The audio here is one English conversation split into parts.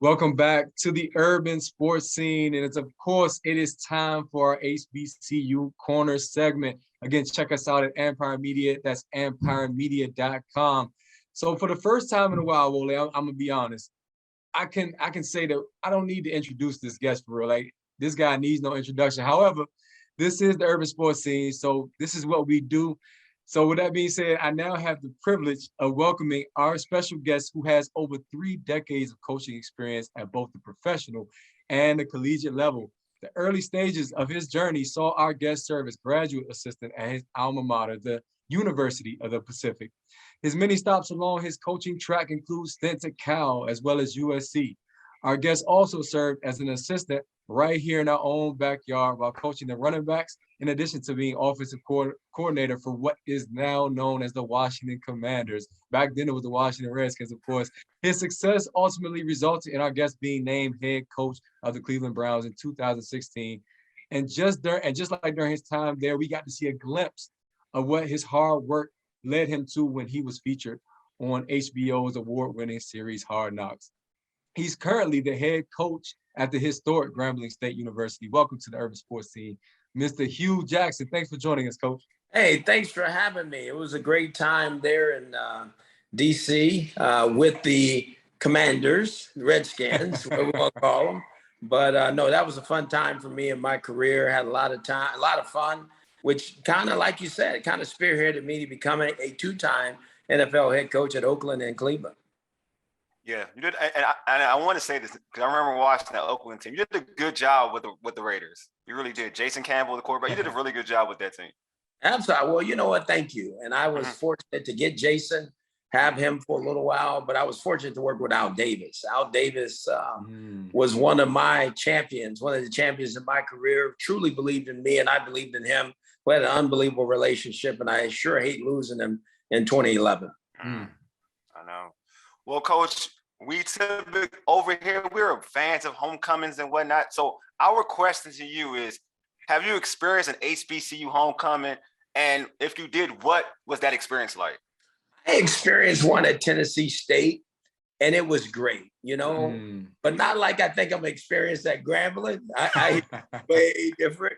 Welcome back to the urban sports scene. And it's, of course, it is time for our HBCU Corner segment. Again, check us out at Empire Media. That's empiremedia.com. So for the first time in a while, Wole, I'm going to be honest. I can say that I don't need to introduce this guest for real. Like, this guy needs no introduction. However, this is the urban sports scene. So this is what we do. So with that being said, I now have the privilege of welcoming our special guest who has over 3 decades of coaching experience at both the professional and the collegiate level. The early stages of his journey saw our guest serve as graduate assistant at his alma mater, the University of the Pacific. His many stops along his coaching track include stints at Cal as well as USC. Our guest also served as an assistant right here in our own backyard while coaching the running backs, in addition to being offensive coordinator for what is now known as the Washington Commanders. Back then it was the Washington Redskins, of course. His success ultimately resulted in our guest being named head coach of the Cleveland Browns in 2016. And just like during his time there, we got to see a glimpse of what his hard work led him to when he was featured on HBO's award-winning series Hard Knocks. He's currently the head coach at the historic Grambling State University. Welcome to the urban sports scene, Mr. Hue Jackson. Thanks for joining us, Coach. Hey, thanks for having me. It was a great time there in D.C. With the Commanders, Redskins, what we want to call them. But no, that was a fun time for me in my career. Had a lot of time, a lot of fun, which kind of, like you said, kind of spearheaded me to becoming a 2-time NFL head coach at Oakland and Cleveland. Yeah, you did, and I want to say this because I remember watching that Oakland team. You did a good job with the Raiders. You really did. Jason Campbell, the quarterback, you did a really good job with that team. Absolutely. Well, you know what? Thank you. And I was fortunate to get Jason, have him for a little while, but I was fortunate to work with Al Davis. Al Davis was one of my champions, one of the champions in my career. Truly believed in me, and I believed in him. We had an unbelievable relationship, and I sure hate losing him in 2011. I know. Well, Coach, we typically over here, we're fans of homecomings and whatnot. So our question to you is, have you experienced an HBCU homecoming? And if you did, what was that experience like? I experienced one at Tennessee State, and it was great, you know, but not like I think I'm experienced at Grambling. I way different.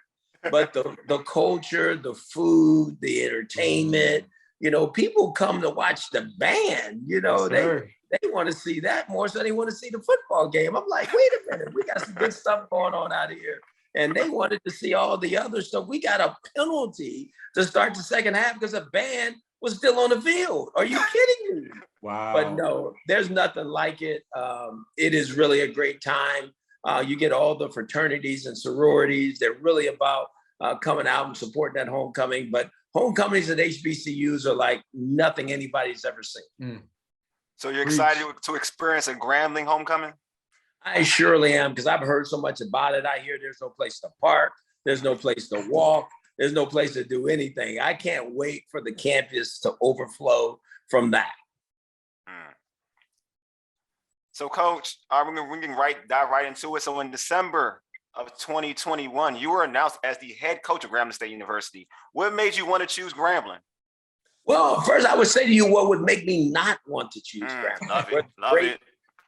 But the culture, the food, the entertainment, you know, people come to watch the band, you know, they want to see that more so they want to see the football game. I'm like, wait a minute, we got some good stuff going on out here. And they wanted to see all the other stuff. We got a penalty to start the second half because the band was still on the field. Are you kidding me? Wow. But no, there's nothing like it. It is really a great time. You get all the fraternities and sororities. They're really about coming out and supporting that homecoming. But homecomings at HBCUs are like nothing anybody's ever seen. So you're excited to experience a Grambling homecoming? I surely am, because I've heard so much about it. I hear there's no place to park. There's no place to walk. There's no place to do anything. I can't wait for the campus to overflow from that. So, Coach, we can dive right into it. So in December of 2021, you were announced as the head coach of Grambling State University. What made you want to choose Grambling? Well, first I would say to you what would make me not want to choose Grambling. Love it.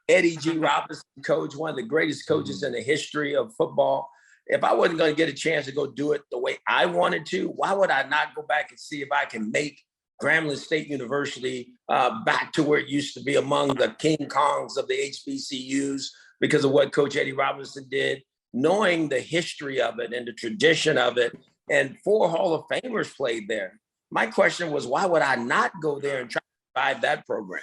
Eddie G. Robinson coach, one of the greatest coaches in the history of football. If I wasn't going to get a chance to go do it the way I wanted to, why would I not go back and see if I can make Grambling State University back to where it used to be among the King Kongs of the HBCUs because of what Coach Eddie Robinson did, knowing the history of it and the tradition of it, and 4 Hall of Famers played there. My question was, why would I not go there and try to revive that program?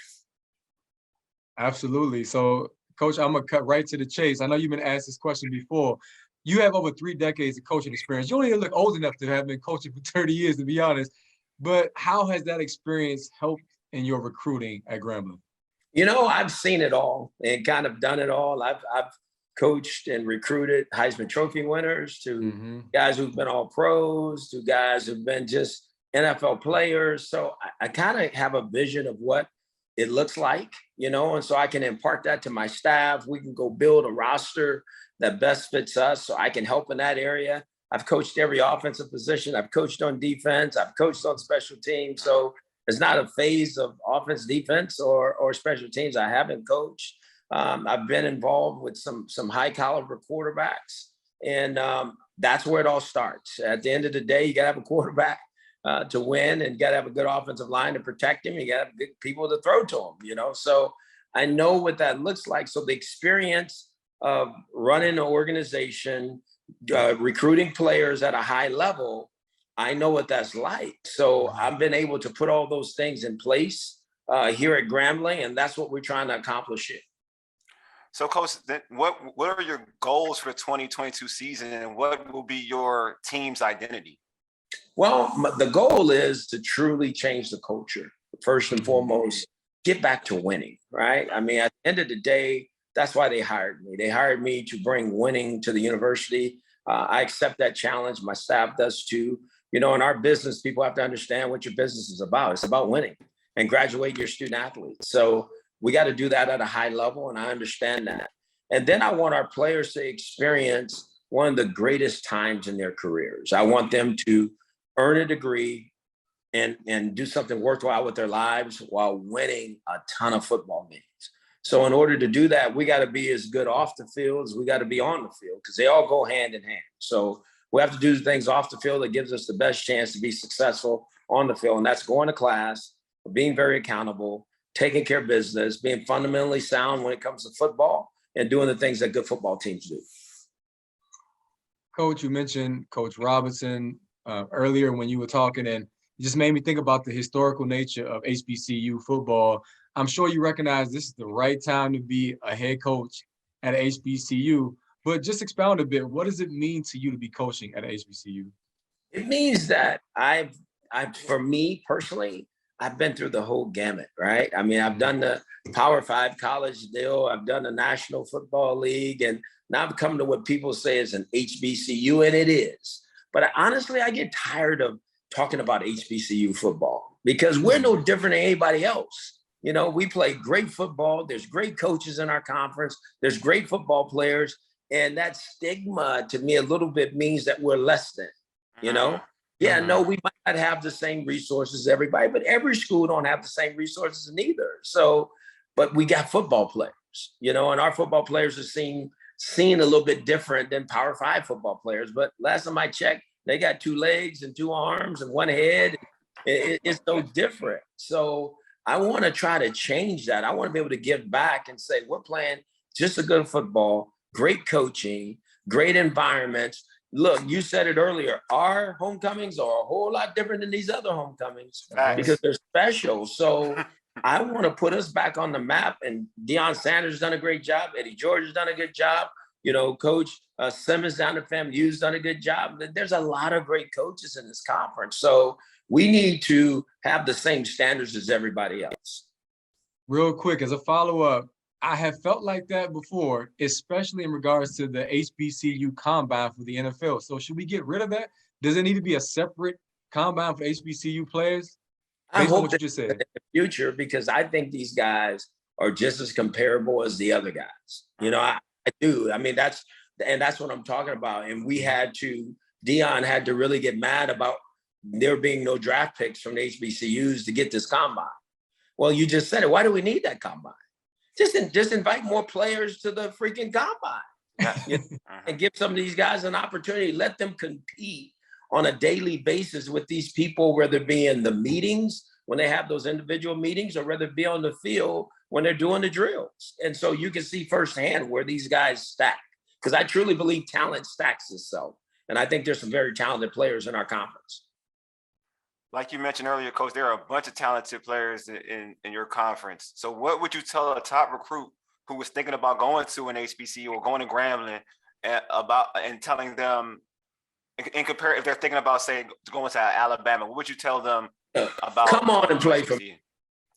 Absolutely. So, Coach, I'm going to cut right to the chase. I know you've been asked this question before. You have over 3 decades of coaching experience. You don't even look old enough to have been coaching for 30 years, to be honest. But how has that experience helped in your recruiting at Grambling? You know, I've seen it all and kind of done it all. I've coached and recruited Heisman Trophy winners to guys who've been all pros, to guys who've been just NFL players. So I kind of have a vision of what it looks like, you know, and so I can impart that to my staff. We can go build a roster that best fits us so I can help in that area. I've coached every offensive position. I've coached on defense. I've coached on special teams. So it's not a phase of offense, defense, or special teams I haven't coached. I've been involved with some high caliber quarterbacks, and that's where it all starts. At the end of the day, you got to have a quarterback to win, and you got to have a good offensive line to protect him. You got to have good people to throw to him, So I know what that looks like. So the experience of running an organization, recruiting players at a high level, I know what that's like. So I've been able to put all those things in place here at Grambling, and that's what we're trying to accomplish here. So, Coach, what are your goals for the 2022 season, and what will be your team's identity? Well, the goal is to truly change the culture. First and foremost, get back to winning, right? I mean, at the end of the day, that's why they hired me. They hired me to bring winning to the university. I accept that challenge. My staff does too. In our business, people have to understand what your business is about. It's about winning and graduate your student athletes. So we got to do that at a high level, and I understand that. And then I want our players to experience one of the greatest times in their careers. I want them to earn a degree and do something worthwhile with their lives while winning a ton of football games. So in order to do that, we got to be as good off the field as we got to be on the field, because they all go hand in hand. So we have to do things off the field that gives us the best chance to be successful on the field. And that's going to class, being very accountable, taking care of business, being fundamentally sound when it comes to football, and doing the things that good football teams do. Coach, you mentioned Coach Robinson earlier when you were talking, and it just made me think about the historical nature of HBCU football. I'm sure you recognize this is the right time to be a head coach at a HBCU, but just expound a bit. What does it mean to you to be coaching at a HBCU? It means that for me personally, I've been through the whole gamut, right? I mean, I've done the Power 5 college deal. I've done the National Football League, and now I've come to what people say is an HBCU, and it is. But honestly, I get tired of talking about HBCU football because we're no different than anybody else. We play great football. There's great coaches in our conference. There's great football players. And that stigma to me a little bit means that we're less than, Yeah, no, we might not have the same resources as everybody, but every school don't have the same resources neither. So, but we got football players, and our football players are seen a little bit different than Power 5 football players. But last time I checked, they got 2 legs and 2 arms and 1 head. It's so different. So I want to try to change that. I want to be able to give back and say, we're playing just a good football, great coaching, great environments. Look, you said it earlier, our homecomings are a whole lot different than these other homecomings because they're special. So I want to put us back on the map, and Deion Sanders has done a great job. Eddie George has done a good job. Coach Simmons down at FAMU's done a good job. There's a lot of great coaches in this conference. So we need to have the same standards as everybody else. Real quick, as a follow-up, I have felt like that before, especially in regards to the HBCU combine for the NFL. So should we get rid of that? Does it need to be a separate combine for HBCU players? I hope what you just said in the future, because I think these guys are just as comparable as the other guys. I do. I mean, that's what I'm talking about. And Deion had to really get mad about there being no draft picks from the HBCUs to get this combine. Well, you just said it. Why do we need that combine? Just invite more players to the freaking combine and give some of these guys an opportunity. Let them compete on a daily basis with these people, whether it be in the meetings, when they have those individual meetings, or whether it be on the field when they're doing the drills. And so you can see firsthand where these guys stack, because I truly believe talent stacks itself. And I think there's some very talented players in our conference. Like you mentioned earlier, Coach, there are a bunch of talented players in your conference. So what would you tell a top recruit who was thinking about going to an HBCU or going to Grambling and telling them, and compare if they're thinking about, say, going to Alabama, what would you tell them about? Come on and play for me.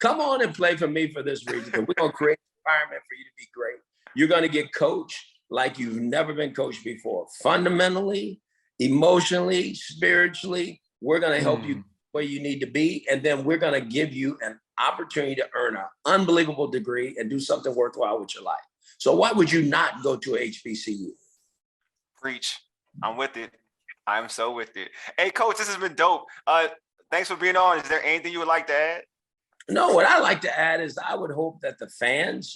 Come on and play for me for this reason. We're going to create an environment for you to be great. You're going to get coached like you've never been coached before. Fundamentally, emotionally, spiritually, we're going to help you where you need to be. And then we're going to give you an opportunity to earn an unbelievable degree and do something worthwhile with your life. So why would you not go to a HBCU? Preach. I'm with it. I'm so with it. Hey, Coach, this has been dope. Thanks for being on. Is there anything you would like to add? No, what I like to add is I would hope that the fans,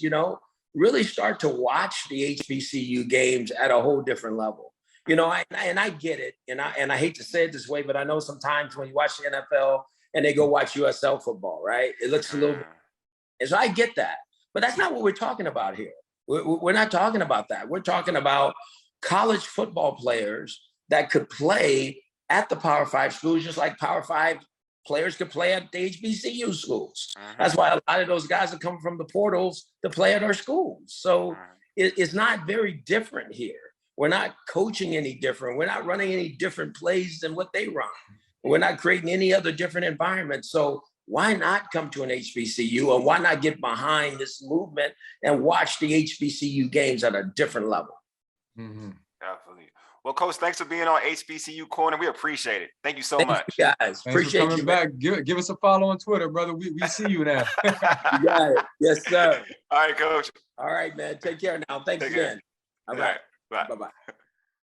really start to watch the HBCU games at a whole different level. You know, and I get it, and I hate to say it this way, but I know sometimes when you watch the NFL and they go watch USL football, right? It looks a little bit, and so I get that, but that's not what we're talking about here. We're not talking about that. We're talking about college football players that could play at the Power 5 schools, just like Power 5 players could play at the HBCU schools. That's why a lot of those guys are coming from the portals to play at our schools. So it's not very different here. We're not coaching any different. We're not running any different plays than what they run. We're not creating any other different environment. So why not come to an HBCU, and why not get behind this movement and watch the HBCU games at a different level? Definitely. Well, Coach, thanks for being on HBCU Corner. We appreciate it. Thank you so much. You guys. Thanks Appreciate for coming you back. Give us a follow on Twitter, brother. We see you now. You got it. Yes, sir. All right, Coach. All right, man. Take care now. Thanks again. All right. Bye. Bye-bye.